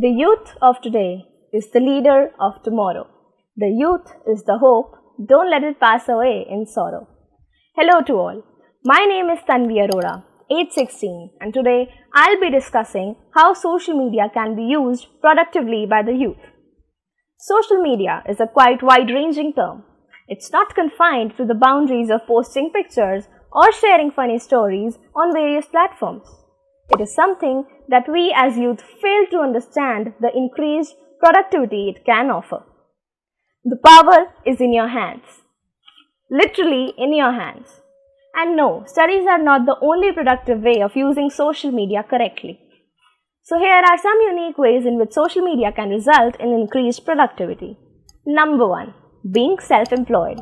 The youth of today is the leader of tomorrow. The youth is the hope. Don't let it pass away in sorrow. Hello to all. My name is Tanvi Arora, age 16, and today I'll be discussing how social media can be used productively by the youth. Social media is a quite wide-ranging term. It's not confined to the boundaries of posting pictures or sharing funny stories on various platforms. It is something that we as youth fail to understand the increased productivity it can offer. The power is in your hands. Literally in your hands. And no, studies are not the only productive way of using social media correctly. So here are some unique ways in which social media can result in increased productivity. Number 1. Being self-employed.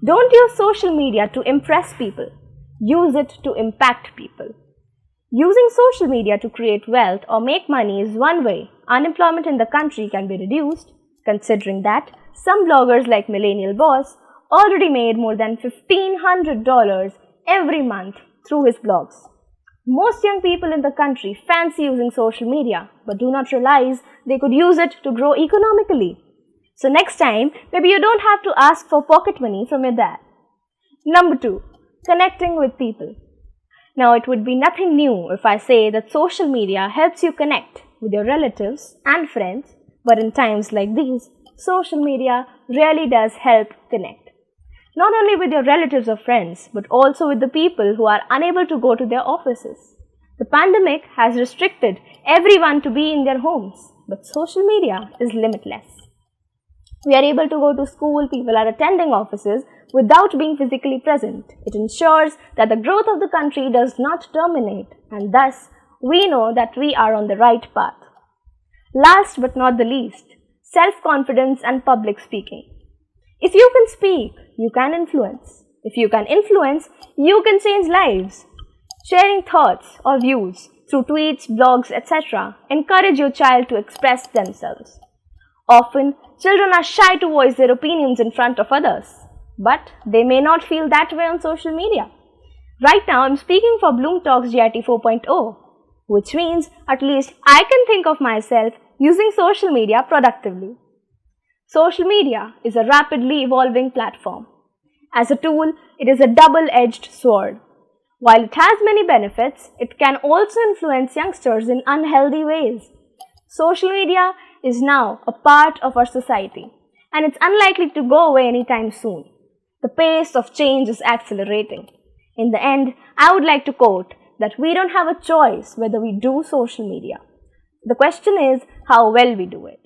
Don't use social media to impress people. Use it to impact people. Using social media to create wealth or make money is one way unemployment in the country can be reduced, considering that some bloggers like Millennial Boss already made more than $1,500 every month through his blogs. Most young people in the country fancy using social media but do not realize they could use it to grow economically. So next time, maybe you don't have to ask for pocket money from your dad. Number 2. Connecting with people. Now, it would be nothing new if I say that social media helps you connect with your relatives and friends, but in times like these, social media really does help connect. Not only with your relatives or friends, but also with the people who are unable to go to their offices. The pandemic has restricted everyone to be in their homes, but social media is limitless. We are able to go to school, people are attending offices without being physically present. It ensures that the growth of the country does not terminate, and thus we know that we are on the right path. Last but not the least, self-confidence and public speaking. If you can speak, you can influence. If you can influence, you can change lives. Sharing thoughts or views through tweets, blogs, etc. encourage your child to express themselves. Often, children are shy to voice their opinions in front of others, but they may not feel that way on social media. Right now, I'm speaking for Bloom Talks GIT 4.0, which means at least I can think of myself using social media productively. Social media is a rapidly evolving platform. As a tool, it is a double-edged sword. While it has many benefits, it can also influence youngsters in unhealthy ways. Social media is now a part of our society, and it's unlikely to go away anytime soon. The pace of change is accelerating. In the end, I would like to quote that we don't have a choice whether we do social media. The question is how well we do it.